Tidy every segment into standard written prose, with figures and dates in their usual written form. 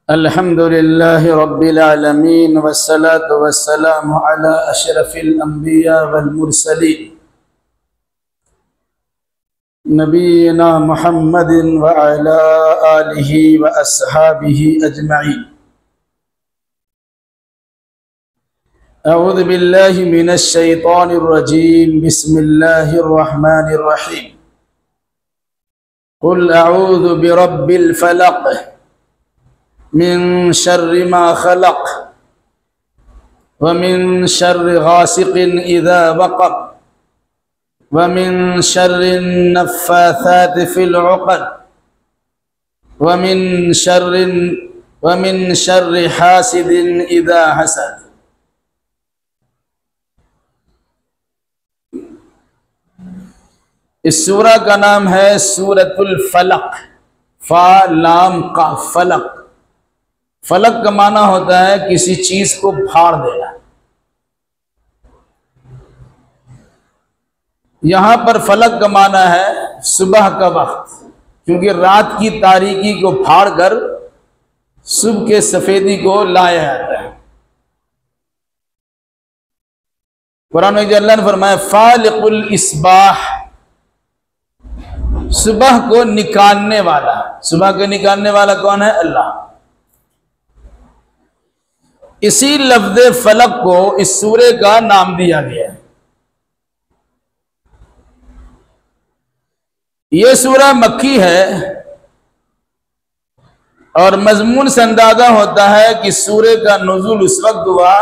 अल्हम्दुलिल्लाह रब्बिल आलमीन वस्सलातु वस्सलामु अला अशरफिल अंबिया वल मुरसलीन नबीना मुहम्मदिन व अला आलिहि व अस्हाबिहि अजमईन। अऊज़ु बिल्लाहि मिनश शैतानिर रजीम। बिस्मिल्लाहिर रहमानिर रहीम। कुल अऊज़ु बिरब्बिल फलक मिन शर्रि मा खलक व मिन शर्रि गासिकिन इज़ा वक़ब व मिन शर्रि नफ़्फ़ाथाति फ़िल उक़द व मिन शर्रि हासिदिन इज़ा हसद। इस सूरा का नाम है सूरतुल फलक। फा लाम का फलक। फलक का माना होता है किसी चीज को फाड़ देना। यहां पर फलक का माना है सुबह का वक्त, क्योंकि रात की तारीकी को फाड़ कर सुबह के सफेदी को लाया जाता है। कुरान में अल्लाह ने फरमाया फालिकुल इस्बाह, सुबह को निकालने वाला। सुबह को निकालने वाला कौन है? अल्लाह। इसी लफ्ज़ फलक को इस सूरे का नाम दिया गया है। यह सूरा मक्की है और मजमून से अंदाजा होता है कि सूरे का नुज़ूल उस वक्त हुआ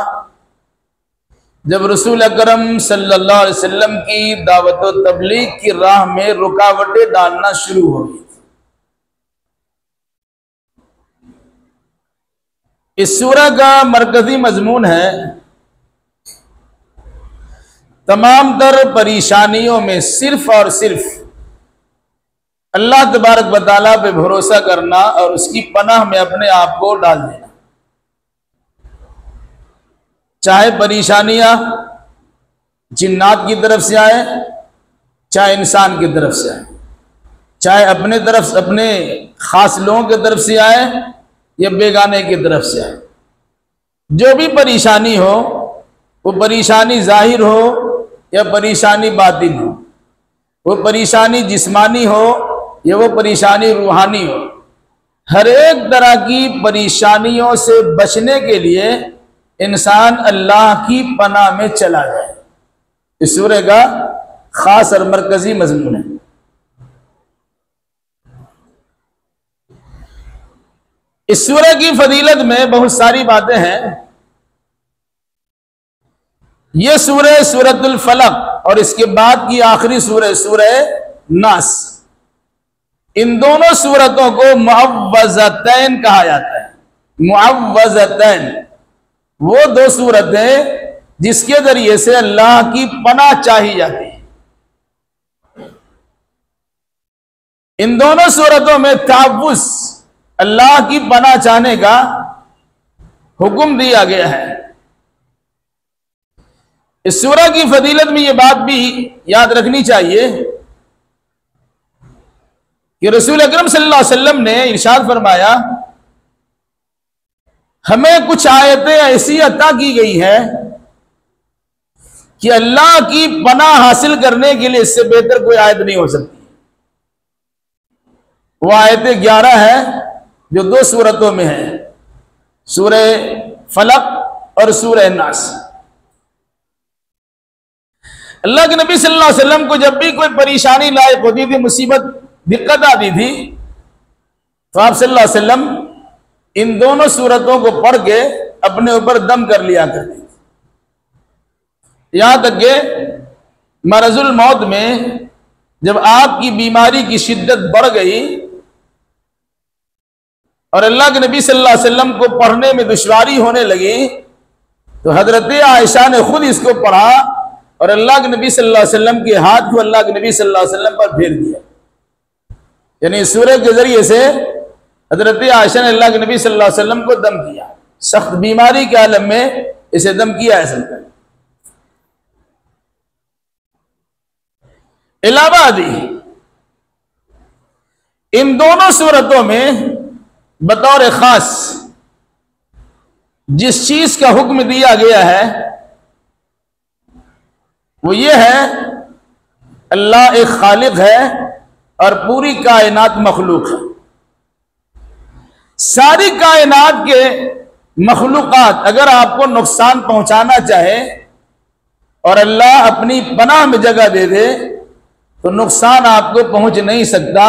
जब रसूल अकरम सल्लल्लाहु अलैहि वसल्लम की दावत व तबलीग की राह में रुकावटें डालना शुरू हो गई। इस सूरा का मरकजी मजमून है तमाम तर परेशानियों में सिर्फ और सिर्फ अल्लाह तबारक व तआला पे भरोसा करना और उसकी पनाह में अपने आप को डाल देना। चाहे परेशानियां जिन्नात की तरफ से आए, चाहे इंसान की तरफ से आए, चाहे अपने तरफ अपने खास लोगों की तरफ से आए या बेगाने की तरफ से आए, जो भी परेशानी हो, वो परेशानी जाहिर हो या परेशानी बातिन हो, वो परेशानी जिस्मानी हो या वो परेशानी रूहानी हो, हर एक तरह की परेशानियों से बचने के लिए इंसान अल्लाह की पनाह में चला जाए। इस सूरे का खास और मरकजी मजमून है। इस सूरह की फजीलत में बहुत सारी बातें हैं। यह सूरह सूरतुल फलक और इसके बाद की आखिरी सूरह सूरह नास, इन दोनों सूरतों को मुअव्वज़तैन कहा जाता है। मुअव्वज़तैन वो दो सूरतें जिसके जरिए से अल्लाह की पनाह चाही जाती है। इन दोनों सूरतों में तावुज़, अल्लाह की पनाह चाहने का हुक्म दिया गया है। इस सूरह की फजीलत में यह बात भी याद रखनी चाहिए कि रसूल अकरम सल्लल्लाहु अलैहि वसल्लम ने इरशाद फरमाया, हमें कुछ आयतें ऐसी अता की गई है कि अल्लाह की पनाह हासिल करने के लिए इससे बेहतर कोई आयत नहीं हो सकती। वो आयतें 11 है जो दो सूरतों में है, सूरह फलक और सूरह नास। अल्लाह के नबी सल्लल्लाहु अलैहि वसल्लम को जब भी कोई परेशानी लायक होती थी, मुसीबत दिक्कत आती थी, तो आप सल्लल्लाहु अलैहि वसल्लम इन दोनों सूरतों को पढ़ के अपने ऊपर दम कर लिया करते थे। यहां तक कि मरजुल मौत में जब आपकी बीमारी की शिद्दत बढ़ गई और अल्लाह के नबी सल्लल्लाहु अलैहि वसल्लम को पढ़ने में दुश्वारी होने लगी, तो हजरत आयशा ने खुद इसको पढ़ा और अल्लाह के नबी सल्लल्लाहु अलैहि वसल्लम के हाथ को अल्लाह के नबी सल्लल्लाहु अलैहि वसल्लम पर फेर दिया। यानी इस सूरह के जरिए से हजरत आयशा ने अल्लाह के नबी सल्लल्लाहु अलैहि वसल्लम को दम किया। सख्त बीमारी के आलम में इसे दम किया है सकता। इलाहाबादी इन दोनों सूरतों में बतौर खास जिस चीज का हुक्म दिया गया है वो ये है, अल्लाह एक खालिक है और पूरी कायनात मखलूक है। सारी कायनात के मखलूकात अगर आपको नुकसान पहुंचाना चाहे और अल्लाह अपनी पनाह में जगह दे दे तो नुकसान आपको पहुंच नहीं सकता,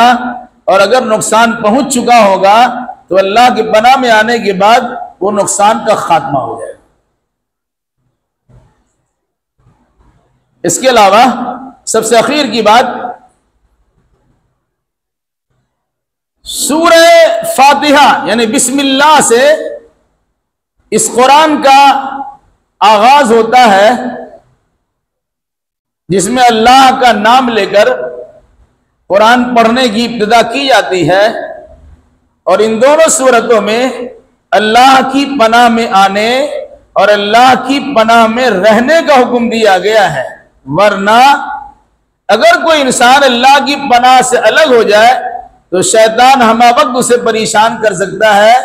और अगर नुकसान पहुंच चुका होगा तो अल्लाह की पनाह में आने के बाद वो नुकसान का खात्मा हो जाएगा। इसके अलावा सबसे आखिर की बात, सूरह फातिहा यानी बिस्मिल्लाह से इस कुरान का आगाज होता है, जिसमें अल्लाह का नाम लेकर कुरान पढ़ने की इब्तिदा की जाती है। और इन दोनों सूरतों में अल्लाह की पनाह में आने और अल्लाह की पनाह में रहने का हुक्म दिया गया है। वरना अगर कोई इंसान अल्लाह की पनाह से अलग हो जाए तो शैतान हमावक्त उसे परेशान कर सकता है,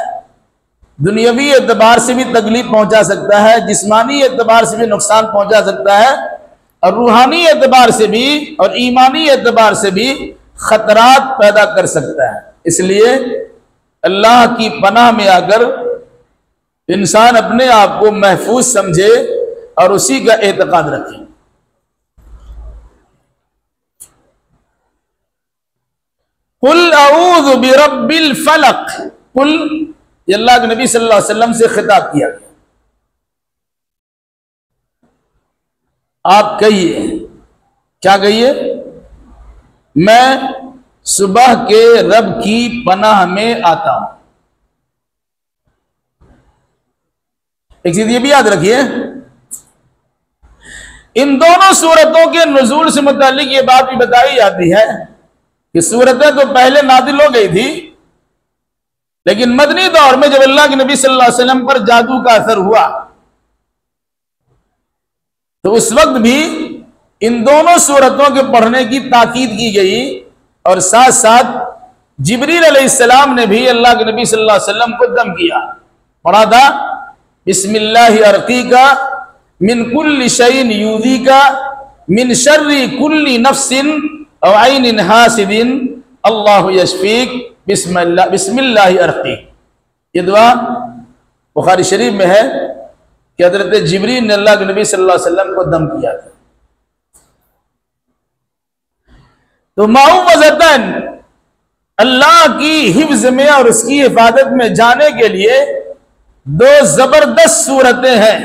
दुनियावी एतबार से भी तकलीफ पहुंचा सकता है, जिस्मानी एतबार से भी नुकसान पहुंचा सकता है, और रूहानी एतबार से भी और ईमानी एतबार से भी खतरात पैदा कर सकता है। इसलिए अल्लाह की पनाह में आकर इंसान अपने आप को महफूज समझे और उसी का एतकाद रखे। कुल अऊज़ु बिरब्बिल फलक, कुल अल्लाह के नबी सल्लल्लाहु अलैहि वसल्लम से खिताब किया गया, आप कहिए, क्या कहिए, मैं सुबह के रब की पनाह में आता हूं। एक चीज ये भी याद रखिए, इन दोनों सूरतों के नुज़ूल से मुताल्लिक ये बात भी बताई जाती है कि सूरतें तो पहले नादिल हो गई थी, लेकिन मदनी दौर में जब अल्लाह के नबी सल्लल्लाहु अलैहि वसल्लम पर जादू का असर हुआ तो उस वक्त भी इन दोनों सूरतों के पढ़ने की ताकीद की गई, और साथ साथ जिब्रील अलैहिस्सलाम ने भी अल्लाह के नबी सल्लल्लाहु अलैहि वसल्लम को दम किया, पढ़ा था बिस्मिल्लाहि अर्क़ीका मिन कुल्लि शैइन यूज़ीका मिन शर्रि कुल्लि नफ्सिन औ ऐनिन हासिदिन अल्लाहु यशफ़ीक बिस्मिल्लाहि अर्क़ीक। ये दुआ बुखारी शरीफ में है कि हज़रत जिब्रील ने अल्लाह के नबी सल्लल्लाहु अलैहि वसल्लम को दम किया था। तो माऊवज़तन अल्लाह की हिफ्ज में और उसकी हिफाजत में जाने के लिए दो जबरदस्त सूरतें हैं।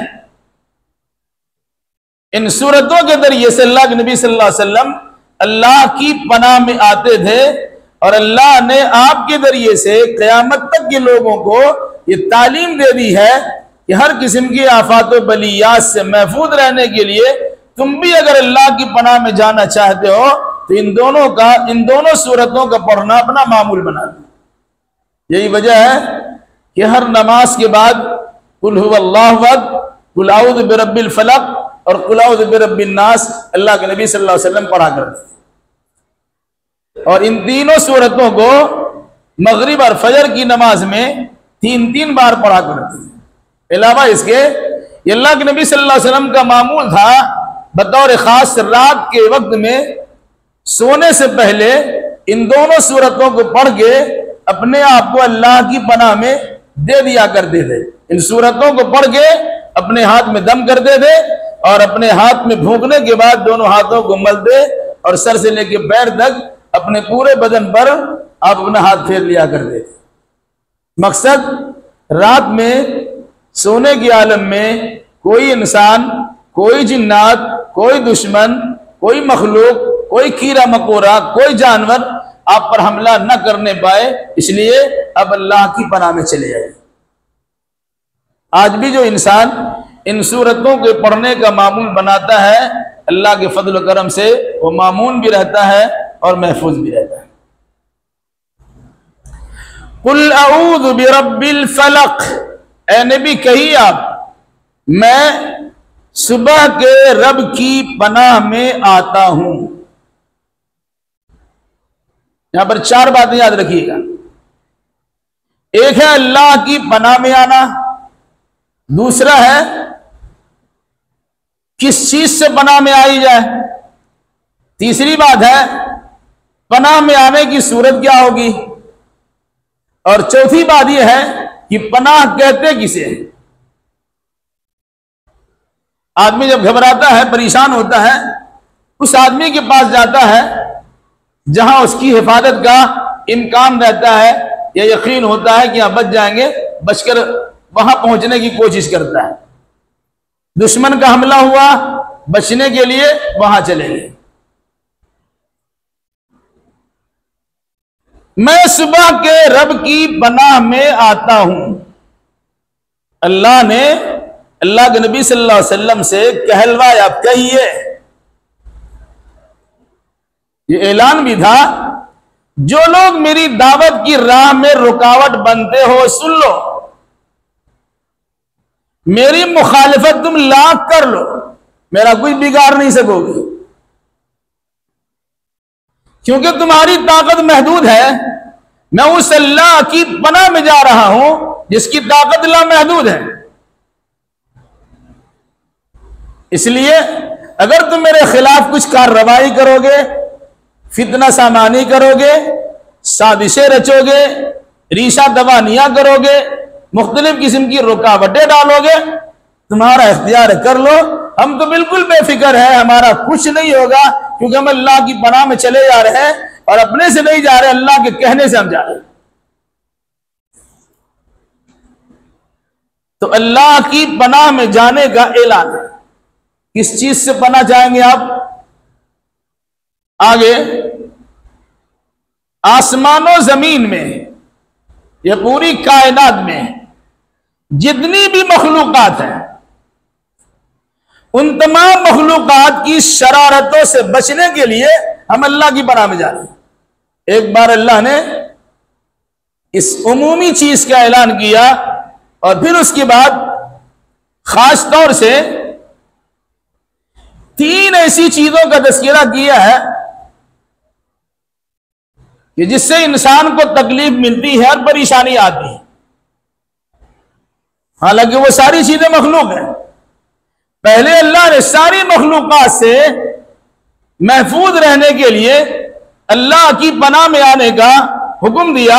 इन सूरतों के जरिए से अल्लाह के नबी सल्लल्लाहु अलैहि वसल्लम अल्लाह की पनाह में आते थे, और अल्लाह ने आपके जरिए से क़यामत तक के लोगों को ये तालीम दे दी है कि हर किस्म की आफात व बलियात से महफूज रहने के लिए तुम भी अगर अल्लाह की पनाह में जाना चाहते हो तो इन दोनों सूरतों का पढ़ना अपना मामूल बना दो। यही वजह है कि हर नमाज के बाद कुल हुवल्लाहु अहद, कुल अऊज़ु बिरब्बिल फलक और कुल अऊज़ु बिरब्बिन नास अल्लाह के नबी सल्लल्लाहु अलैहि वसल्लम पढ़ा करते, और इन तीनों सूरतों को मगरिब और फजर की नमाज में 3-3 बार पढ़ा करते। अलावा इसके अल्लाह के नबी सल्लल्लाहु अलैहि वसल्लम का मामूल था बतौर खास रात के वक्त में सोने से पहले इन दोनों सूरतों को पढ़ के अपने आप को अल्लाह की पनाह में दे दिया करते थे। इन सूरतों को पढ़ के अपने हाथ में दम करते थे और अपने हाथ में फूंकने के बाद दोनों हाथों को मलते और सर से लेकर पैर तक अपने पूरे बदन पर आप अपना हाथ फेर लिया करते थे। मकसद रात में सोने के आलम में कोई इंसान, कोई जिन्नात, कोई दुश्मन, कोई मखलूक, कोई कीड़ा मकोड़ा, कोई जानवर आप पर हमला न करने पाए, इसलिए अब अल्लाह की पनाह में चले जाए। आज भी जो इंसान इन सूरतों के पढ़ने का मामूल बनाता है, अल्लाह के फजल करम से वो मामून भी रहता है और महफूज भी रहता है। कुल अऊज़ु बिरब्बिल फलक, ए नबी कहिए आप, मैं सुबह के रब की पनाह में आता हूं। यहां पर 4 बातें याद रखिएगा। एक है अल्लाह की पनाह में आना, दूसरा है किस चीज से पनाह में आई जाए। तीसरी बात है पनाह में आने की सूरत क्या होगी। और चौथी बात यह है कि पनाह कहते किसे हैं। आदमी जब घबराता है, परेशान होता है, उस आदमी के पास जाता है जहां उसकी हिफाजत का इम्कान रहता है या यकीन होता है कि आप बच जाएंगे, बचकर वहां पहुंचने की कोशिश करता है। दुश्मन का हमला हुआ, बचने के लिए वहां चले गए। मैं सुबह के रब की पनाह में आता हूं। अल्लाह ने अल्लाह के नबी सल्लल्लाहु अलैहि वसल्लम से कहलवाया, आप कहिए। ये ऐलान भी था, जो लोग मेरी दावत की राह में रुकावट बनते हो, सुन लो। मेरी मुखालिफत तुम लाख कर लो, मेरा कुछ बिगाड़ नहीं सकोगे, क्योंकि तुम्हारी ताकत महदूद है। मैं उस अल्लाह की पनाह में जा रहा हूं जिसकी ताकत लामहदूद है। इसलिए अगर तुम मेरे खिलाफ कुछ कार्रवाई करोगे, फितना सामानी करोगे, साजिशें रचोगे, रीशा दवानियां करोगे, मुख्तलिफ किस्म की रुकावटें डालोगे, तुम्हारा इख्तियार कर लो। हम तो बिल्कुल बेफिक्र है, हमारा कुछ नहीं होगा, क्योंकि हम अल्लाह की पनाह में चले जा रहे हैं और अपने से नहीं जा रहे, अल्लाह के कहने से हम जा रहे हैं। तो अल्लाह की पनाह में जाने का ऐलान है। किस चीज से पनाह जाएंगे आप? आगे आसमानों जमीन में, यह पूरी कायनात में जितनी भी मखलूकात हैं, उन तमाम मखलूकात की शरारतों से बचने के लिए हम अल्लाह की पनाह में जा रहे हैं। एक बार अल्लाह ने इस उमूमी चीज का ऐलान किया और फिर उसके बाद खास तौर से तीन ऐसी चीजों का तज़किरा किया है कि जिससे इंसान को तकलीफ मिलती है और परेशानी आती है। हालांकि वो सारी चीजें मखलूक हैं। पहले अल्लाह ने सारी मखलूकात से महफूज रहने के लिए अल्लाह की पनाह में आने का हुक्म दिया,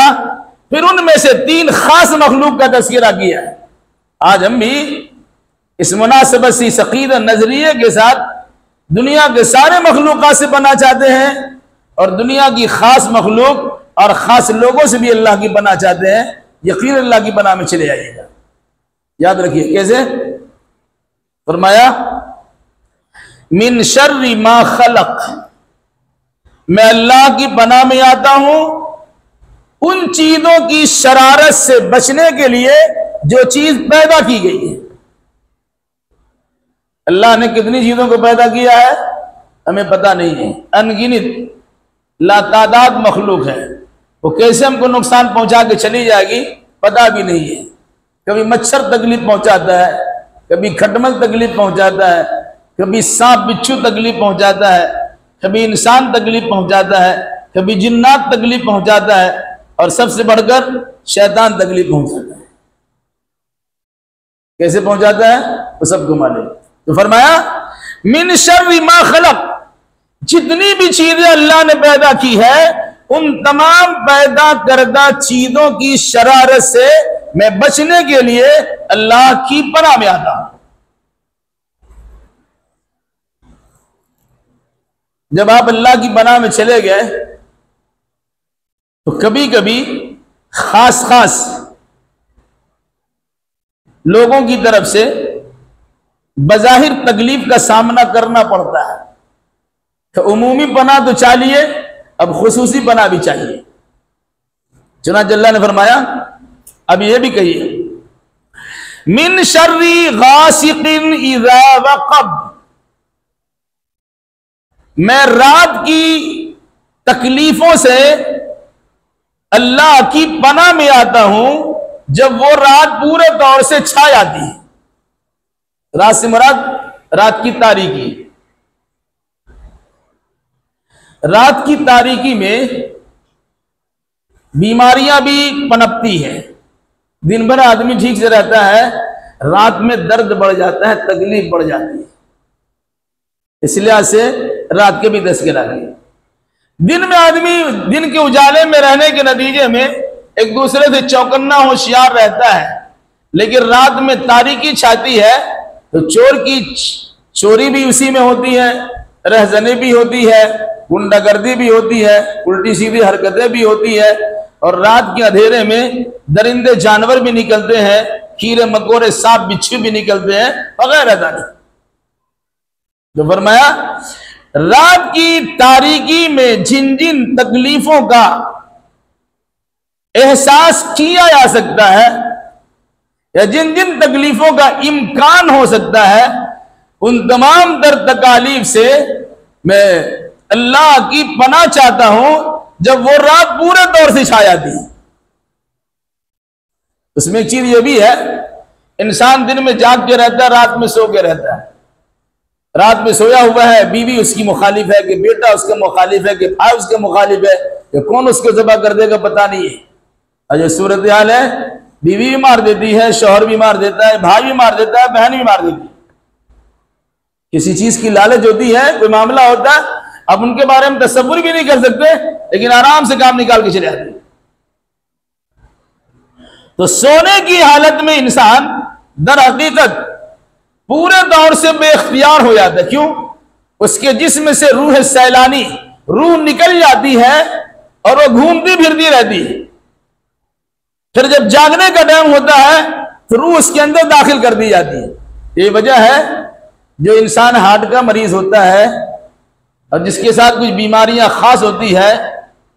फिर उनमें से तीन खास मखलूक का तज़किरा किया है। आज हम भी इस मुनासिबत से सकीद नजरिए के साथ दुनिया के सारे मखलूकात से पनाह चाहते हैं और दुनिया की खास मखलूक और खास लोगों से भी अल्लाह की पनाह चाहते हैं। यकीन अल्लाह की पनाह में चले आइएगा। याद रखिए कैसे। फरमाया मिन शर्रि मा खलक, मैं अल्लाह की पनाह में आता हूं उन चीजों की शरारत से बचने के लिए जो चीज पैदा की गई है। अल्लाह ने कितनी चीजों को पैदा किया है हमें पता नहीं है, अनगिनत लातादाद मखलूक है। वो कैसे हमको नुकसान पहुंचा के चली जाएगी पता भी नहीं है। कभी मच्छर तकलीफ पहुंचाता है, कभी खटमल तकलीफ पहुंचाता है, कभी सांप बिच्छू तकलीफ पहुंचाता है, कभी इंसान तकलीफ पहुंचाता है, कभी जिन्नात तकलीफ पहुंचाता है और सबसे बढ़कर शैतान तकलीफ पहुंचाता है। कैसे पहुंचाता है वो सबको मालूम। तो फरमाया मिन शर्रि मा खलक, जितनी भी चीजें अल्लाह ने पैदा की है उन तमाम पैदा करदा चीजों की शरारत से मैं बचने के लिए अल्लाह की पनाह में आता हूं। जब आप अल्लाह की पनाह में चले गए तो कभी कभी खास खास लोगों की तरफ से बजाहिर तकलीफ का सामना करना पड़ता है। तो उमूमी पनाह तो चाहिए, अब खुसूसी पनाह भी चाहिए। चुनांचे अल्लाह ने फरमाया अब यह भी कहिए मिन शर्रि गासिकिन इज़ा वक़ब, मैं रात की तकलीफों से अल्लाह की पनाह में आता हूं जब वो रात पूरे तौर से छा जाती है। रात से मुराद रात की तारीकी। रात की तारीकी में बीमारियां भी पनपती हैं। दिन भर आदमी ठीक से रहता है, रात में दर्द बढ़ जाता है, तकलीफ बढ़ जाती है। इसलिए से रात के भी 10 के लागे। दिन में आदमी दिन के उजाले में रहने के नतीजे में एक दूसरे से चौकन्ना होशियार रहता है, लेकिन रात में तारीकी छाती है तो चोर की चोरी भी उसी में होती है, रहजनी भी होती है, गुंडागर्दी भी होती है, उल्टी सीधी हरकतें भी होती है, और रात के अंधेरे में दरिंदे जानवर भी निकलते हैं, कीड़े मकोड़े सांप बिच्छू भी निकलते हैं वगैरह। जो फरमाया रात की तारीकी में जिन जिन तकलीफों का एहसास किया जा सकता है या जिन जिन तकलीफों का इम्कान हो सकता है, उन तमाम दर तकालीफ से मैं अल्लाह की पनाह चाहता हूं जब वो रात पूरे तौर से छा जाती है। उसमें एक चीज ये भी है, इंसान दिन में जाग के रहता है, रात में सो के रहता है। रात में सोया हुआ है, बीवी उसकी मुखालिफ है कि बेटा उसके मुखालिफ है कि भाई उसके मुखालिफ है कि कौन उसको जबा कर देगा पता नहीं है। और जो सूरत हाल है, बीवी भी मार देती है, शौहर भी मार देता है, भाई भी मार देता है, बहन भी मार देती है। किसी चीज की लालच होती है, कोई मामला होता है, अब उनके बारे में तसव्वुर भी नहीं कर सकते, लेकिन आराम से काम निकाल के चले आते। तो सोने की हालत में इंसान दर हकीकत पूरे दौर से बेख्तियार हो जाता है। क्यों? उसके जिस्म से रूह सैलानी, रूह निकल जाती है और वो घूमती फिरती रहती है। फिर जब जागने का टाइम होता है तो रूह उसके अंदर दाखिल कर दी जाती है। ये वजह है जो इंसान हार्ट का मरीज होता है और जिसके साथ कुछ बीमारियां खास होती है,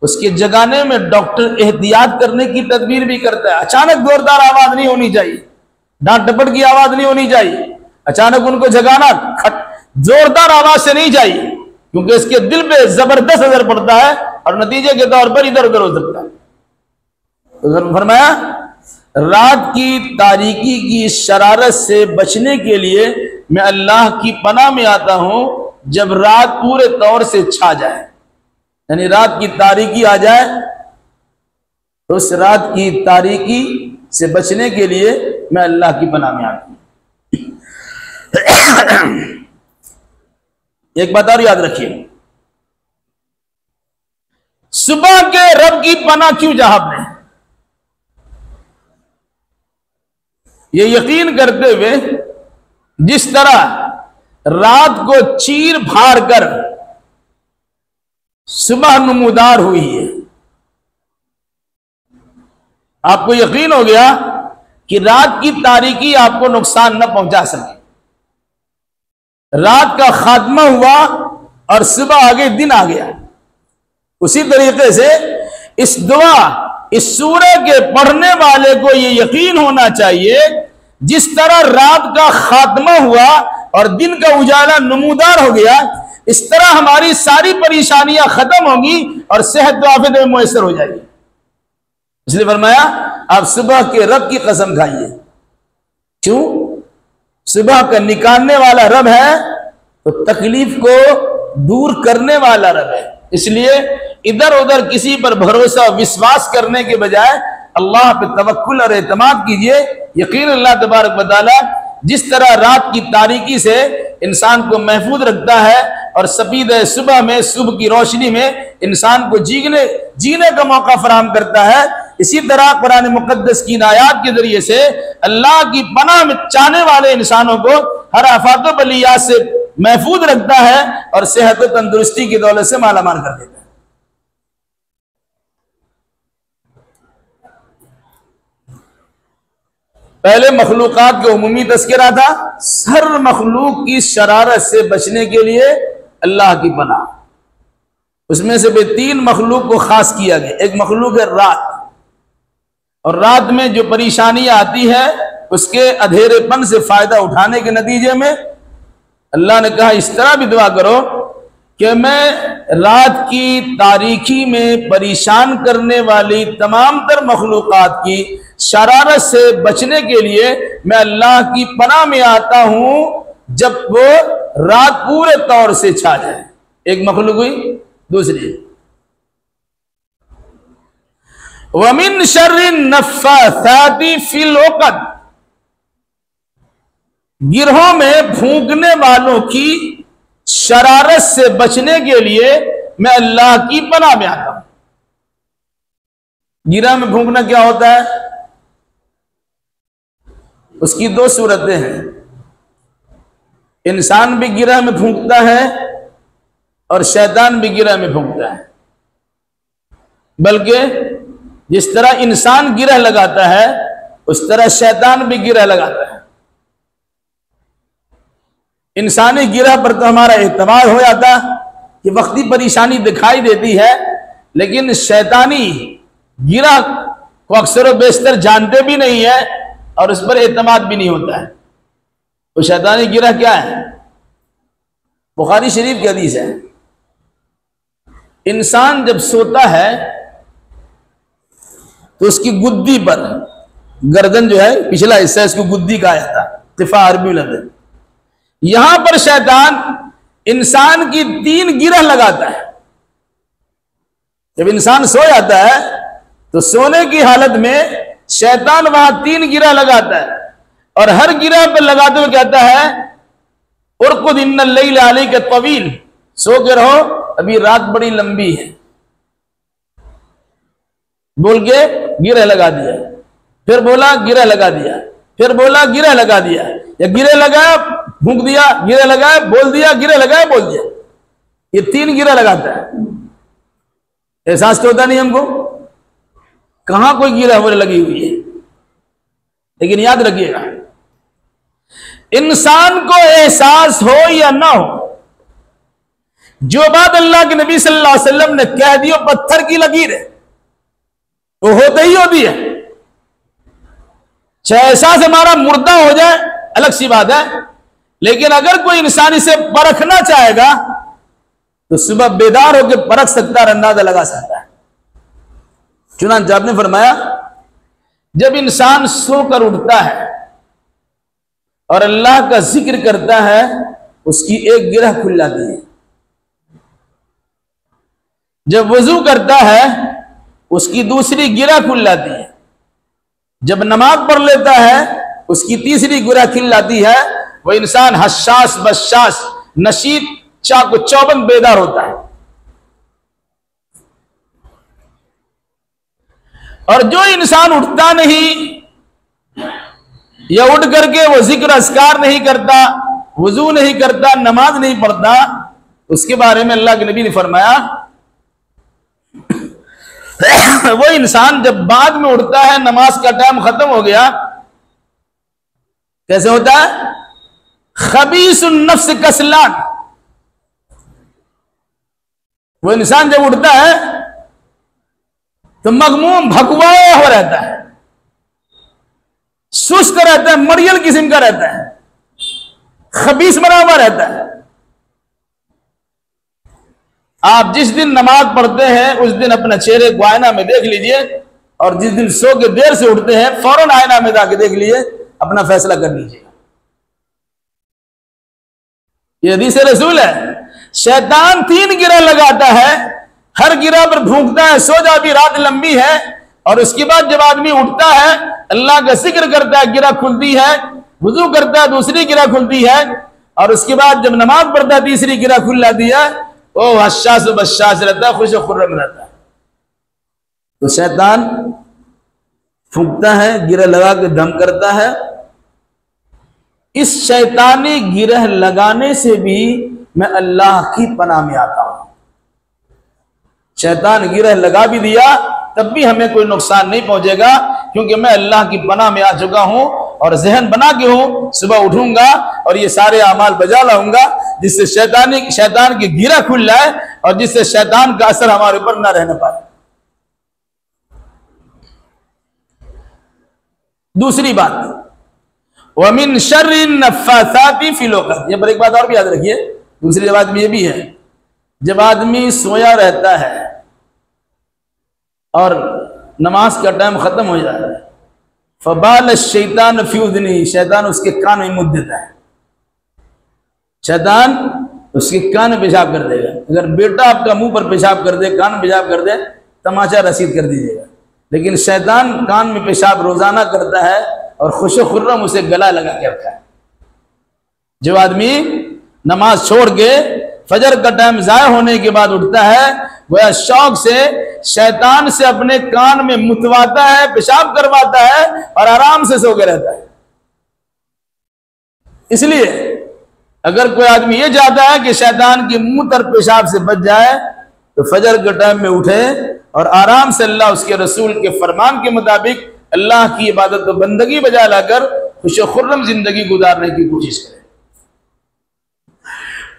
उसके जगाने में डॉक्टर एहतियात करने की तदबीर भी करता है। अचानक जोरदार आवाज नहीं होनी चाहिए, डांट डपट की आवाज नहीं होनी चाहिए, अचानक उनको जगाना जोरदार आवाज से नहीं चाहिए, क्योंकि इसके दिल पे जबरदस्त असर पड़ता है और नतीजे के तौर पर इधर उधर हो सकता है। तो फरमाया रात की तारीकी की शरारत से बचने के लिए मैं अल्लाह की पनाह में आता हूं जब रात पूरे तौर से छा जाए, यानी रात की तारीकी आ जाए। तो उस रात की तारीकी से बचने के लिए मैं अल्लाह की पनाह में आता हूं। एक बात और याद रखिए, सुबह के रब की पनाह क्यों चाहा आपने? ये यकीन करते हुए जिस तरह रात को चीर फाड़ कर सुबह नमूदार हुई है, आपको यकीन हो गया कि रात की तारीकी आपको नुकसान न पहुंचा सके। रात का खात्मा हुआ और सुबह आगे दिन आ गया। उसी तरीके से इस दुआ, इस सूरह के पढ़ने वाले को यह यकीन होना चाहिए जिस तरह रात का खात्मा हुआ और दिन का उजाला नमूदार हो गया, इस तरह हमारी सारी परेशानियां खत्म होंगी और सेहत आफियत में मुयसर हो जाएगी। इसलिए फरमाया आप सुबह के रब की कसम खाइए। क्यों? सुबह का निकालने वाला रब है तो तकलीफ को दूर करने वाला रब है। इसलिए इधर उधर किसी पर भरोसा विश्वास करने के बजाय अल्लाह पे तवक्कुल और एतमाद कीजिए। यकीन अल्लाह तबारक व तआला जिस तरह रात की तारीकी से इंसान को महफूज रखता है और सफीद सुबह में, सुबह की रोशनी में इंसान को जीने का मौका फराहम करता है, इसी तरह कुरान मुकद्दस की आयात के जरिए से अल्लाह की पनाह में चाहने वाले इंसानों को हर आफात व बलियात से महफूज रखता है और सेहत व तंदुरुस्ती की दौलत से मालामाल कर देता है। पहले मखलूकात का उमूमी तस्करा था, हर मखलूक की शरारत से बचने के लिए अल्लाह की पनाह। उसमें से भी 3 मखलूक को खास किया गया। एक मखलूक है रात, और रात में जो परेशानियां आती है उसके अधेरेपन से फायदा उठाने के नतीजे में अल्लाह ने कहा इस तरह भी दुआ करो कि मैं रात की तारीकी में परेशान करने वाली तमाम तर मखलूकात की शरारत से बचने के लिए मैं अल्लाह की पनाह में आता हूं जब वो रात पूरे तौर से छा जाए। एक मखलूक हुई। दूसरी वमिन शर्रिन नफ्फासाती फिल उक़द, गिरहों में फूंकने वालों की शरारत से बचने के लिए मैं अल्लाह की पनाह में आता हूं। गिरह में फूंकना क्या होता है? उसकी दो सूरतें हैं। इंसान भी गिरह में फूंकता है और शैतान भी गिरह में फूंकता है। बल्कि जिस तरह इंसान गिरह लगाता है उस तरह शैतान भी गिरह लगाता है। इंसानी गिरह पर तो हमारा एतमाद हो जाता कि वक्ती परेशानी दिखाई देती है, लेकिन शैतानी गिरह को अक्सर व बेशतर जानते भी नहीं है और उस पर एतमाद भी नहीं होता है। तो शैतानी गिरह क्या है? बुखारी शरीफ की हदीस है, इंसान जब सोता है तो उसकी गुद्दी पर, गर्दन जो है पिछला हिस्सा, इसको गुद्दी कहा जाता है, तिफा अरबी लफ्ज़ है। यहां पर शैतान इंसान की 3 गिरह लगाता है। जब इंसान सो जाता है तो सोने की हालत में शैतान वहां 3 गिरह लगाता है और हर गिरह पर लगाते हुए कहता है उरकुद इन्नल लैल अलैका तवील, सो के रहो अभी रात बड़ी लंबी है, बोल के गिरह लगा दिया। फिर बोला गिरह लगा दिया, फिर बोला गिरह लगा दिया, या गिरह लगाया फूंक दिया, गिरह लगाया बोल दिया, गिरह लगाया बोल दिया। ये 3 गिरह लगाता है। एहसास तो होता नहीं हमको, कहां कोई गिरह बोले लगी हुई है। लेकिन याद रखिएगा, इंसान को एहसास हो या ना हो, जो बात अल्लाह के नबी सल्लल्लाहु अलैहि वसल्लम ने कह दी पत्थर की लकीर है, वो होते ही होती है। चाहे एहसास हमारा मुर्दा हो जाए अलग सी बात है, लेकिन अगर कोई इंसान इसे परखना चाहेगा तो सुबह बेदार होकर परख सकता है, अंदाजा लगा सकता है। चुनांचे आपने फरमाया जब इंसान सोकर उठता है और अल्लाह का जिक्र करता है उसकी एक गिरह खुल जाती है। जब वजू करता है उसकी दूसरी गिरह खुल जाती है। जब नमाज पढ़ लेता है उसकी तीसरी गिरह खुल जाती है। वह इंसान हशास बशास नशीद चाको चौबंद बेदार होता है। और जो इंसान उठता नहीं या उठ करके वो जिक्र अस्कार नहीं करता, वजू नहीं करता, नमाज नहीं पढ़ता, उसके बारे में अल्लाह के नबी ने फरमाया वो इंसान जब बाद में उठता है, नमाज का टाइम खत्म हो गया, कैसे होता है? खबीसुन नफ्स कसलान। वो इंसान जब उठता है तो मगमूम भगवाया हो रहता है, सुस्त रहता है, मरियल किस्म का रहता है, खबीस बना हुआ रहता है। आप जिस दिन नमाज पढ़ते हैं उस दिन अपने चेहरे को आईना में देख लीजिए, और जिस दिन सो के देर से उठते हैं फौरन आईना में जाके देख लीजिए, अपना फैसला कर लीजिए। ये हदीस रसूल है। शैतान 3 गिरह लगाता है, हर गिरह पर भूखता है, सो जा भी रात लंबी है, और उसके बाद जब आदमी उठता है अल्लाह का जिक्र करता है, गिरह खुलती है, वुजू करता है, दूसरी गिरह खुलती है, और उसके बाद जब नमाज पढ़ता है तीसरी गिरह खुल जाती है। वो हशास बशास रहता है, खुश खुर्रम रहता है। तो शैतान फूंकता है, गिरह लगा के दम करता है। इस शैतानी गिरह लगाने से भी मैं अल्लाह की पनाह में आता हूं। शैतान गिरह लगा भी दिया तब भी हमें कोई नुकसान नहीं पहुंचेगा, क्योंकि मैं अल्लाह की पनाह में आ चुका हूं और जहन बना के हूं, सुबह उठूंगा और ये सारे अमाल बजा लाऊंगा जिससे शैतान की गिरह खुल जाए और जिससे शैतान का असर हमारे ऊपर ना रहने पाए। दूसरी बात, वमिन शर्रिन नफ्फासाति फिल उक़द। ये पर एक बात और भी याद रखिए, दूसरी बात भी ये भी है, जब आदमी सोया रहता है और नमाज का टाइम खत्म हो जाता है, फबाल शैतान फी उज़नी, शैतान उसके कान में मुद्द देता है। शैतान उसके कान में पेशाब कर देगा। अगर बेटा आपका मुंह पर पेशाब कर दे, कान में पेशाब कर दे, तमाचा रसीद कर दीजिएगा। लेकिन शैतान कान में पेशाब रोजाना करता है और खुश खुर्रम उसे गला लगा के रखा है। जो आदमी नमाज छोड़ के फजर का टाइम जाया होने के बाद उठता है, वह शौक से शैतान से अपने कान में मुतवाता है, पेशाब करवाता है और आराम से सो के रहता है। इसलिए अगर कोई आदमी ये चाहता है कि शैतान की मुंह तर पेशाब से बच जाए तो फजर के टाइम में उठे और आराम से अल्लाह उसके रसूल के फरमान के मुताबिक अल्लाह की इबादत और बंदगी बजा लाकर खुश खुर्रम जिंदगी गुजारने की कोशिश करे।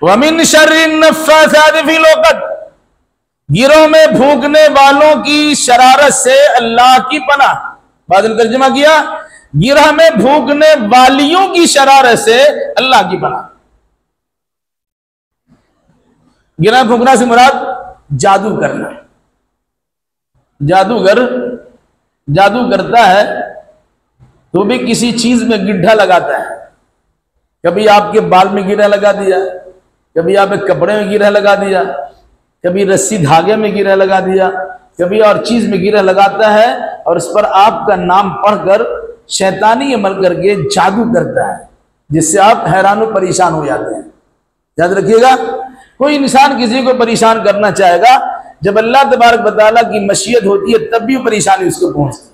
वमिन शर्रिन नफ्फासाति फिल उक़द, गिरोह में फूंकने वालों की शरारत से अल्लाह की पनाह। बाद में तर्जुमा किया, गिरह में फूंकने वालियों की शरारत से अल्लाह की पनाह। गिरह फूंकना से मुराद जादू करना। जादूगर जादू करता है तो भी किसी चीज में गिड्ढा लगाता है। कभी आपके बाल में गिरा लगा दिया, कभी आपके कपड़े में गिरा लगा दिया, कभी रस्सी धागे में गिरा लगा दिया, कभी और चीज में गिरा लगाता है और उस पर आपका नाम पढ़कर शैतानी अमल करके जादू करता है, जिससे आप हैरान और परेशान हो जाते हैं। याद रखिएगा, कोई इंसान किसी को परेशान करना चाहेगा, जब अल्लाह तबारक व तआला की मशीयत होती है तब भी परेशानी उसको पहुंचती है,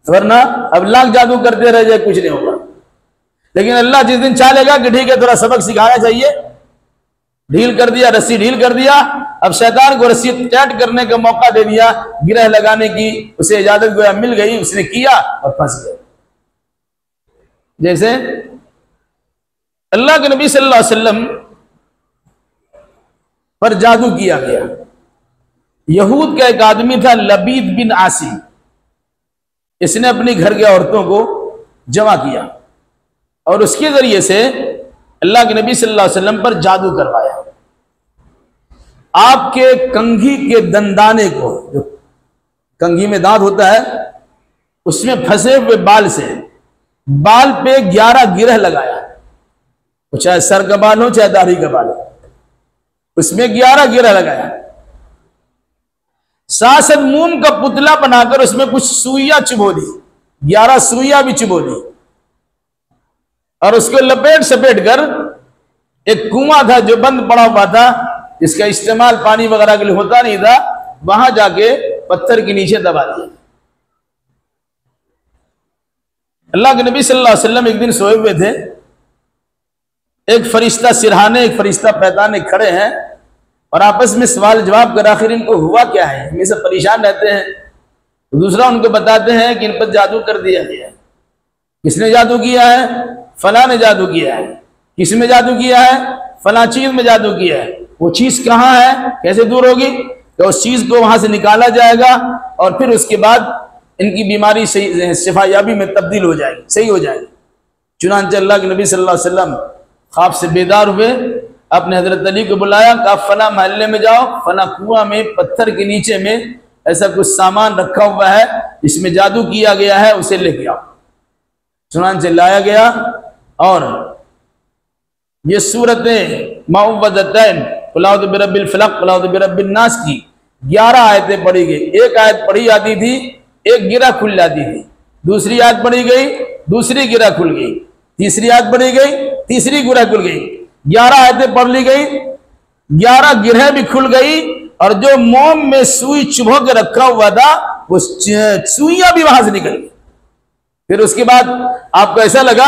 वरना अब लाख जादू करते रह जाए कुछ नहीं होगा। लेकिन अल्लाह जिस दिन चाहेगा कि ठीक है थोड़ा सबक सिखाना चाहिए, ढील कर दिया, रस्सी ढील कर दिया, अब शैतान को रस्सी टाइट करने का मौका दे दिया, गिरह लगाने की उसे इजाजत गोया मिल गई, उसने किया और फंस गया। जैसे अल्लाह के नबी सल्लल्लाहु अलैहि वसल्लम पर जादू किया गया। यहूद का एक आदमी था लबीद बिन आसी, इसने अपनी घर की औरतों को जमा किया और उसके जरिए से अल्लाह के नबी सल्लल्लाहु अलैहि वसल्लम पर जादू करवाया। आपके कंघी के दंदाने को, जो कंघी में दांत होता है, उसमें फंसे हुए बाल से बाल पे 11 गिरह लगाया, चाहे सर का बाल हो चाहे दाढ़ी का बाल हो, उसमें 11 गिरह लगाया। साथ मोम का पुतला बनाकर उसमें कुछ सुइयां चुभो दी, 11 सुइयां भी चुभो दी और उसको लपेट सपेट कर एक कुआं था जो बंद पड़ा हुआ था, जिसका इस्तेमाल पानी वगैरह के लिए होता नहीं था, वहां जाके पत्थर के नीचे दबा दिया। अल्लाह के नबी सल्लल्लाहु अलैहि वसल्लम एक दिन सोए हुए थे, एक फरिश्ता सिरहाने एक फरिश्ता पैदाने खड़े हैं और आपस में सवाल जवाब कर आखिर इनको हुआ क्या है, हमेशा परेशान रहते हैं। तो दूसरा उनको बताते हैं कि इन पर जादू कर दिया गया है। किसने जादू किया है? फला ने जादू किया है। किस में जादू किया है? फला चीज में जादू किया है। वो चीज कहाँ है, कैसे दूर होगी? तो उस चीज को वहां से निकाला जाएगा और फिर उसके बाद इनकी बीमारी शिफायाबी में तब्दील हो जाएगी, सही हो जाएगी। चुनांचे अल्लाह के नबी सल्लल्लाहु अलैहि वसल्लम ख्वाब से बेदार हुए, अपने हजरत अली को बुलाया, कहा फला महल्ले में जाओ, फला कुआं में पत्थर के नीचे में ऐसा कुछ सामान रखा हुआ है, इसमें जादू किया गया है, उसे लेके आओ। चुनांचे लाया गया और ये सूरतें मौवदतैन कुल औज़ु बिरब्बिल फलक कुल औज़ु बिरब्बिन नास की 11 आयतें पढ़ी गई। एक आयत पढ़ी जाती थी, एक गिरा खुल जाती थी, दूसरी आयत पढ़ी गई, दूसरी गिरा खुल गई, तीसरी आयत पढ़ी गई, तीसरी गिरा खुल गई। 11 आयतें पढ़ ली गई, 11 गिरह भी खुल गई और जो मोम में सुई चुभो के रखा हुआ था वो सुइयां भी वहां से निकल गई। फिर उसके बाद आपको ऐसा लगा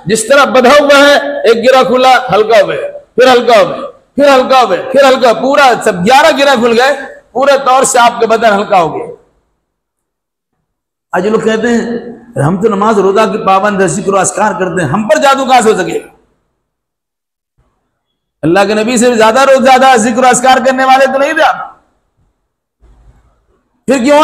जिस तरह बंधा हुआ है, एक गिरा खुला, हल्का हो गया, फिर हल्का हो गया, फिर हल्का हो गया, फिर हल्का, पूरा सब 11 गिरा खुल गए, पूरे तौर से आपका बदन हल्का हो गया। आज लोग कहते हैं हम तो नमाज रोजा की पाबंद है, जिक्र अस्कार करते हैं, हम पर जादू कहां से हो सकेगा? अल्लाह के नबी से ज्यादा रोज ज्यादा जिक्र अस्कार करने वाले तो नहीं थे आप, फिर क्यों?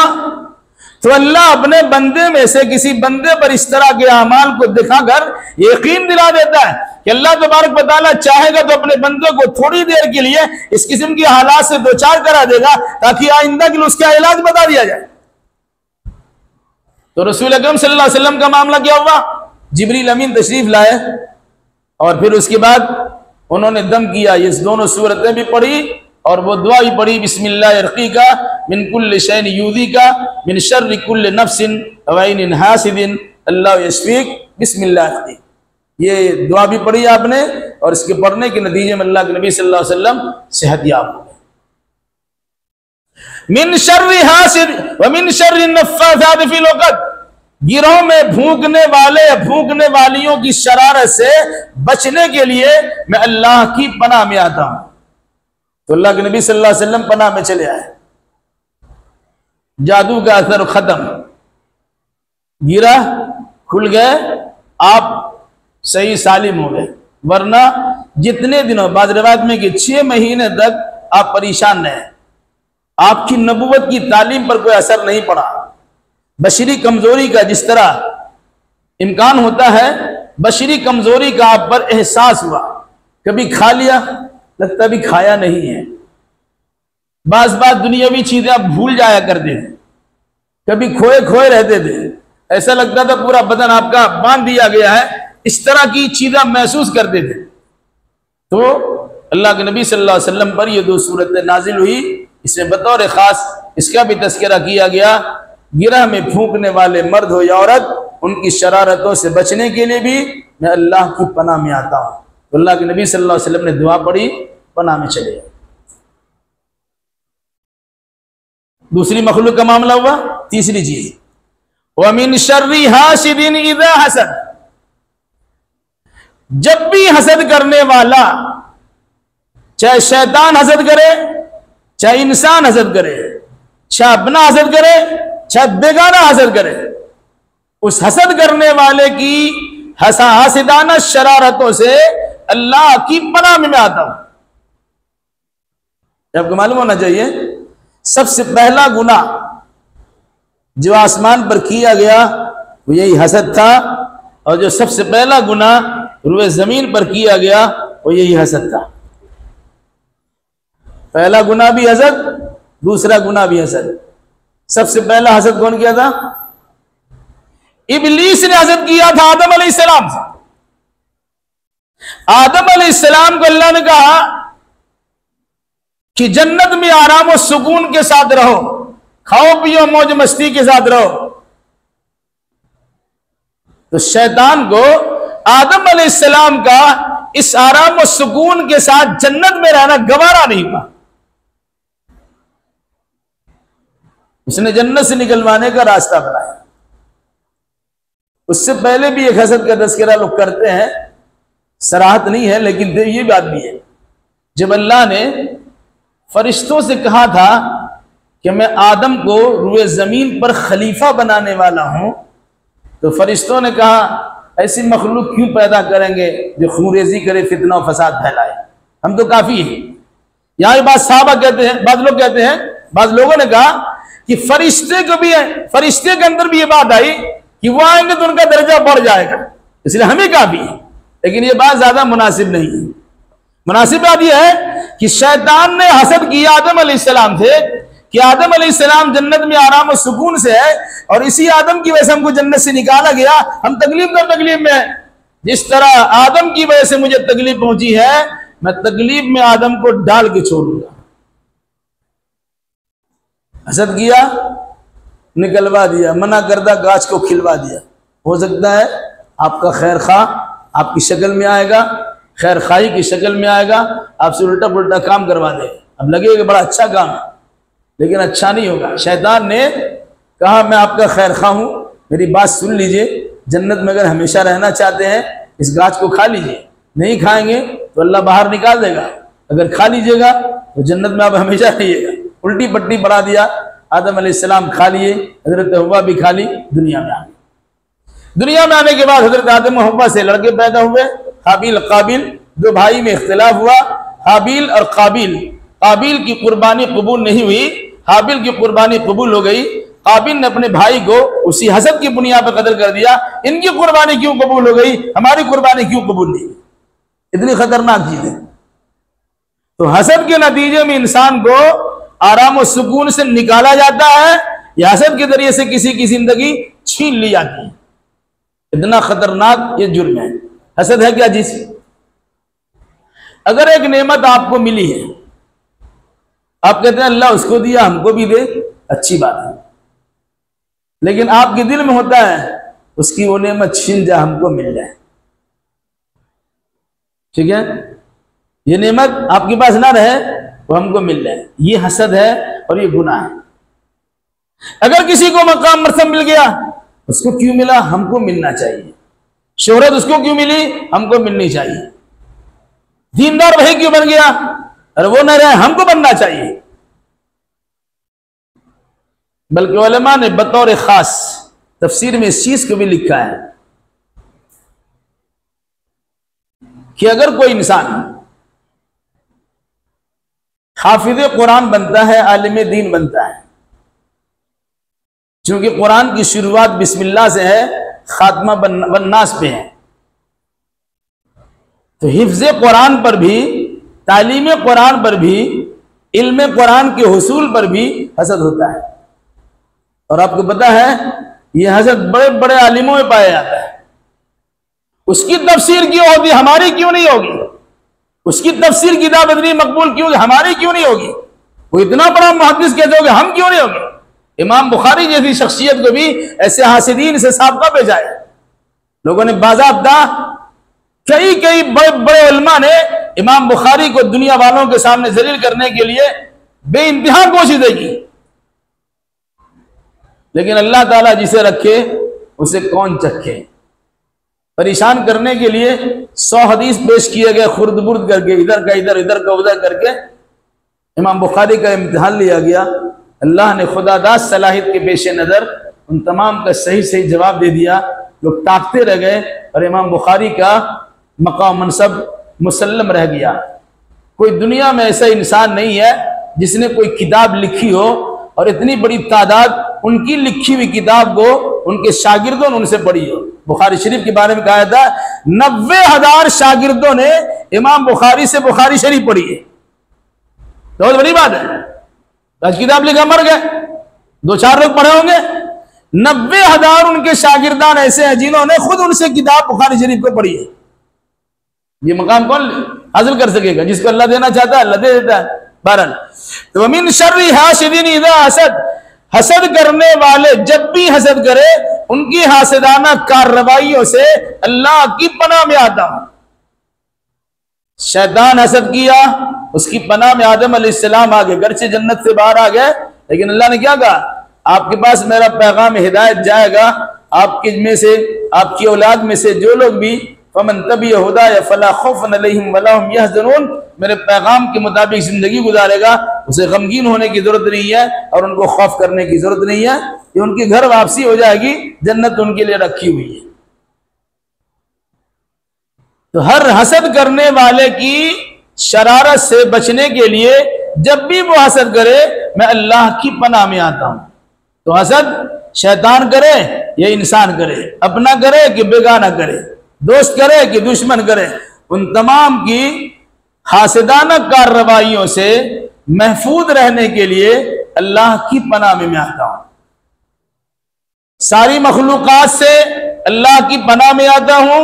तो अल्लाह अपने बंदे में से किसी बंदे पर इस तरह के अमाल को दिखाकर यकीन दिला देता है कि अल्लाह तबारक व तआला चाहेगा तो अपने बंदों को थोड़ी देर के लिए इस किस्म की हालात से दो चार करा देगा ताकि आइंदा के लिए उसका इलाज बता दिया जाए। तो रसूल अकरम सल्लल्लाहु अलैहि वसल्लम का मामला क्या हुआ? जिब्रील अमीन तशरीफ लाए और फिर उसके बाद उन्होंने दम किया, ये दोनों सूरतें भी पढ़ी और वो दुआ भी पढ़ी, बिस्मिल्लाह अर्कीका मिन कुल्लि शैइन यूज़ीका मिन शर्रि कुल्लि नफ्सिन व ऐनिन हासिदिन अल्लाहु यशफीक बिस्मिल्लाह अर्कीक। ये दुआ भी पढ़ी आपने, और इसके पढ़ने के नतीजे में अल्लाह के नबी सल्लल्लाहु अलैहि वसल्लम सेहत याब हो गए। मिन शर्रि हासिद व मिन शर्रि नफ्फासात फिल उक़द, गिरोह में भूखने वाले भूखने वालियों की शरारत से बचने के लिए मैं अल्लाह की पनाह में आता हूं। तो अल्लाह के नबी सल्लल्लाहु अलैहि वसल्लम पनाह में चले आए, जादू का असर खत्म, गिरा खुल गए, आप सही सालिम हो गए। वरना जितने दिनों, बाद रिवायत में कि 6 महीने तक आप परेशान रहे, आपकी नबूवत की तालीम पर कोई असर नहीं पड़ा। बशरी कमजोरी का जिस तरह इम्कान होता है, बशरी कमजोरी का आप पर एहसास हुआ। कभी खा लिया, लगता भी खाया नहीं है। बाज बात दुनियावी चीजें आप भूल जाया करते थे, कभी खोए खोए रहते थे, ऐसा लगता था पूरा बदन आपका बांध दिया गया है, इस तरह की चीजें महसूस करते थे। तो अल्लाह के नबी सल्लल्लाहु अलैहि वसल्लम पर ये 2 सूरतें नाजिल हुई। इसमें बतौर खास इसका भी तज़किरा किया गया, गिरह में फूंकने वाले मर्द हो या औरत, उनकी शरारतों से बचने के लिए भी मैं अल्लाह की पनाह में आता हूं। तो अल्लाह के नबी सल्लल्लाहु अलैहि वसल्लम ने दुआ पढ़ी, पनाह में चले गए। दूसरी मखलूक का मामला हुआ। तीसरी चीज, व मिन शर्रि हासिदिन इज़ा हसद, जब भी हसद करने वाला, चाहे शैतान हसद करे, चाहे इंसान हसद करे, चाहे अपना हसद करे, चाहे बेगाना हसद करे, उस हसद करने वाले की हासिदाना शरारतों से अल्लाह की पनाह में मैं आता हूं। आपको मालूम होना चाहिए, सबसे पहला गुनाह जो आसमान पर किया गया वो यही हसद था, और जो सबसे पहला गुनाह रुए जमीन पर किया गया वो यही हसद था। पहला गुनाह भी हसद, दूसरा गुनाह भी हसद। सबसे पहला हसद कौन किया था? इब्लीस ने हसद किया था आदम अलैहिस्सलाम से। आदम अलैहिस्सलाम को अल्लाह ने कहा कि जन्नत में आराम और सुकून के साथ रहो, खाओ पियो मौज मस्ती के साथ रहो। तो शैतान को आदम अलैहिस्सलाम का इस आराम और सुकून के साथ जन्नत में रहना गवारा नहीं हुआ। उसने जन्नत से निकलवाने का रास्ता बनाया। उससे पहले भी एक हसद का तज़किरा लोग करते हैं, सराहत नहीं है, लेकिन ये बात भी है, जब अल्लाह ने फरिश्तों से कहा था कि मैं आदम को रुए जमीन पर खलीफा बनाने वाला हूं, तो फरिश्तों ने कहा ऐसी मखलूक क्यों पैदा करेंगे जो खूनरेजी करे, फितना और फसाद फैलाए, हम तो काफी है। यहां ये बात साहबा कहते हैं, बाद लोग कहते हैं, बाद लोगों ने कहा कि फरिश्ते को भी, फरिश्ते के अंदर भी ये बात आई कि वो आएंगे तो उनका दर्जा बढ़ जाएगा, इसलिए हमें काफी है। लेकिन ये बात ज्यादा मुनासिब नहीं है। मुनासिब बात यह है कि शैतान ने हसद किया आदम अलैहिस्सलाम से कि आदम अलैहिस्सलाम जन्नत में आराम और सुकून से है, और इसी आदम की वजह से हमको जन्नत से निकाला गया, हम तकलीफ तो तकलीफ में है। जिस तरह आदम की वजह से मुझे तकलीफ पहुंची है, मैं तकलीफ में आदम को डाल के छोड़ूंगा। हसद किया, निकलवा दिया, मना करदा गाछ को खिलवा दिया। हो सकता है आपका खैर खा आपकी शक्ल में आएगा, खैर खाई की शक्ल में आएगा, आपसे उल्टा पुल्टा काम करवा दे। अब लगेगा बड़ा अच्छा काम है, लेकिन अच्छा नहीं होगा। शैतान ने कहा मैं आपका खैर खा हूं, मेरी बात सुन लीजिए, जन्नत में अगर हमेशा रहना चाहते हैं इस गाछ को खा लीजिए, नहीं खाएंगे तो अल्लाह बाहर निकाल देगा, अगर खा लीजिएगा तो जन्नत में आप हमेशा रहिएगा। उल्टी पट्टी बढ़ा दिया, आदम अलैहिस्सलाम खा लिए, हजरत हव्वा भी खा ली, दुनिया में आ गई। दुनिया में आने के बाद हजरत आदम और हव्वा से लड़के पैदा हुए, हाबिल काबिल, 2 भाई में इख्तिलाफ हुआ। हाबिल और काबिल, काबिल की कुर्बानी कबूल नहीं हुई, हाबिल की कुर्बानी कबूल हो गई। काबिल ने अपने भाई को उसी हसद की बुनियाद पर कत्ल कर दिया। इनकी कुर्बानी क्यों कबूल हो गई, हमारी कुर्बानी क्यों कबूल नहीं? इतनी खतरनाक चीज है। तो हसद के नतीजे में इंसान को आराम और सुकून से निकाला जाता है, या हसद के जरिए से किसी की जिंदगी छीन ली जाती है। इतना खतरनाक ये जुर्म है। हसद है क्या चीज? अगर एक नेमत आपको मिली है, आप कहते हैं अल्लाह उसको दिया हमको भी दे, अच्छी बात है, लेकिन आपके दिल में होता है उसकी वो नेमत छीन जा, हमको मिल जाए। ठीक है, ये नेमत आपके पास ना रहे वो हमको मिल जाए, ये हसद है और ये गुनाह है। अगर किसी को मकाम मरतबा मिल गया, उसको क्यों मिला, हमको मिलना चाहिए। शोहरत उसको क्यों मिली, हमको मिलनी चाहिए। दीनदार वही क्यों बन गया, अरे वो न रहे, हमको बनना चाहिए। बल्कि उलमा ने बतौर खास तफसीर में इस चीज को भी लिखा है कि अगर कोई इंसान हाफिज कुरान बनता है, आलिम दीन बनता है, क्योंकि कुरान की शुरुआत बिस्मिल्लाह से है, खात्मा बन्नास पे है, तो हिफ्ज़ कुरान पर भी, तालीम कुरान पर भी, इल्म कुरान के हुसूल पर भी हसद होता है। और आपको पता है यह हसद बड़े बड़े आलिमों में पाया जाता है। उसकी तफसीर क्यों होगी, हमारी क्यों नहीं होगी? उसकी तफसीर किताब इतनी मकबूल क्यों, हमारी क्यों नहीं होगी? वो इतना बड़ा मुहद्दिस कहते हो, हम क्यों नहीं होंगे? इमाम बुखारी जैसी शख्सियत को भी ऐसे हासिदीन से साबका भेजा है। लोगों ने बाज़ाब्ता कई बड़े बड़े उलमा ने इमाम बुखारी को दुनिया वालों के सामने जलील करने के लिए बेइंतहा कोशिशें की, लेकिन अल्लाह ताला जिसे रखे उसे कौन चखे। परेशान करने के लिए 100 हदीस पेश किए गए, खुर्द बुर्द करके, इधर का इधर, इधर का उधर करके इमाम बुखारी का इम्तिहान लिया गया। अल्लाह ने खुदादास सलाहियत के पेश नज़र उन तमाम का सही सही जवाब दे दिया। लोग ताकते रह गए और इमाम बुखारी का मकाम मनसब मुसल्लम रह गया। कोई दुनिया में ऐसा इंसान नहीं है जिसने कोई किताब लिखी हो और इतनी बड़ी तादाद उनकी लिखी हुई किताब को उनके शागिर्दों ने उनसे पढ़ी हो। बुखारी शरीफ के बारे में कहा था 90,000 शागिर्दों ने इमाम बुखारी से बुखारी शरीफ पढ़ी है। बहुत बड़ी बात है। आज किताब लिखा मर गए, 2-4 लोग पढ़े होंगे। 90,000 उनके शागिर्दान ऐसे हैं जिन्होंने खुद उनसे किताब बुखारी शरीफ को पढ़ी है। ये मकाम कौन हासिल कर सकेगा? जिसको अल्लाह देना चाहता है अल्लाह दे देता है। बहरहाल, तो मिन शर्रि हासिदिन इज़ा हसद, हसद करने वाले जब भी हसद करे उनकी हासिदाना कार्रवाइयों से अल्लाह की पनाह में आता हूं। शैतान हसद किया, उसकी पनाह में आदम अलैहिस्सलाम आ गए, घर से जन्नत से बाहर आ गए, लेकिन अल्लाह ने क्या कहा? आपके पास मेरा पैगाम हिदायत जाएगा, आपके में से, आपकी औलाद में से जो लोग भी फमन तबिय हुदाया फला खौफुन अलैहिम वला हुम यहज़नून, मेरे पैगाम के मुताबिक जिंदगी गुजारेगा, उसे गमगीन होने की जरूरत नहीं है और उनको खौफ करने की जरूरत नहीं है। कि उनकी घर वापसी हो जाएगी, जन्नत उनके लिए रखी हुई है। तो हर हसद करने वाले की शरारत से बचने के लिए जब भी वो हसद करे मैं अल्लाह की पनाह में आता हूं। तो हसद शैतान करे या इंसान करे, अपना करे कि बेगाना करे, दोस्त करे कि दुश्मन करे, उन तमाम की हासिदाना कार्रवाइयों से महफूज रहने के लिए अल्लाह की पनाह में मैं आता हूं। सारी मखलूकात से अल्लाह की पनाह में आता हूं।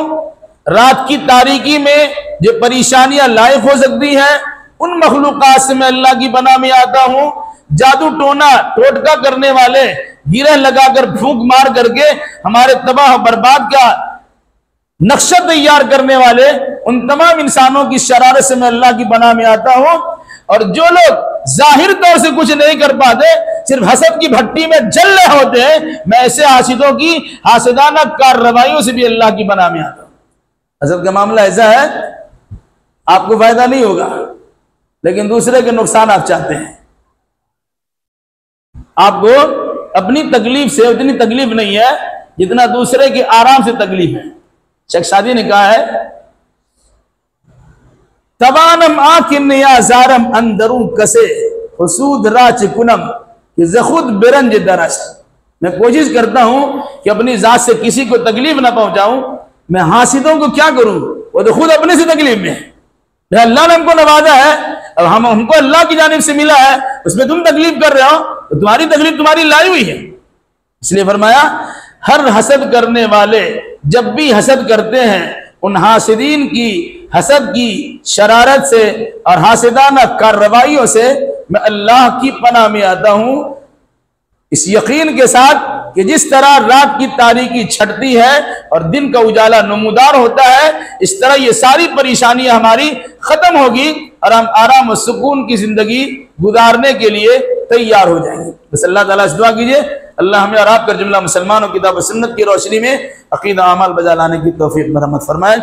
रात की तारीकी में जो परेशानियां लायक हो सकती हैं उन मखलूकात से मैं अल्लाह की पनाह में आता हूं। जादू टोना टोटका करने वाले, गिरह लगाकर फूंक मार करके हमारे तबाह बर्बाद का नक्शा तैयार करने वाले उन तमाम इंसानों की शरारत से मैं अल्लाह की पनाह में आता हूं। और जो लोग जाहिर तौर से कुछ नहीं कर पाते, सिर्फ हसद की भट्टी में जल रहे होते हैं, मैं ऐसे हासिदों की हासिदाना कार्रवाइयों से भी अल्लाह की पनाह में आता हूं। हसद का मामला ऐसा है, आपको फायदा नहीं होगा लेकिन दूसरे के नुकसान आप चाहते हैं। आपको अपनी तकलीफ से उतनी तकलीफ नहीं है जितना दूसरे के आराम से तकलीफ है। शेख सादी ने कहा है, तबानम आकिन या जारम अंदरू कसे हुसूद राच कुनम कि ज़खुद बिरंज दरस। मैं कोशिश करता हूं कि अपनी जात से किसी को तकलीफ ना पहुंचाऊं। मैं हासिदों को क्या करूं, वो तो खुद अपने से तकलीफ में है। अल्लाह ने हमको नवाजा है, अब हमको अल्लाह की जानिब से मिला है, उसमें तुम तकलीफ कर रहे हो, तो तुम्हारी तकलीफ तुम्हारी लाई हुई है। इसलिए फरमाया हर हसद करने वाले जब भी हसद करते हैं उन हासिदीन की हसद की शरारत से और हासिदाना कार्रवाइयों से मैं अल्लाह की पनाह में आता हूं। इस यकीन के साथ कि जिस तरह रात की तारीकी छटती है और दिन का उजाला नमूदार होता है, इस तरह ये सारी परेशानियां हमारी खत्म होगी और हम आराम और सुकून की जिंदगी गुजारने के लिए तैयार हो जाएंगे। बस अल्लाह ताला से दुआ कीजिए, अल्लाह हमें और आपका जुमला मुसलमानों किताब सुन्नत की रोशनी में अकीदा अमल बजा लाने की तौफीक मरहमत फरमाए।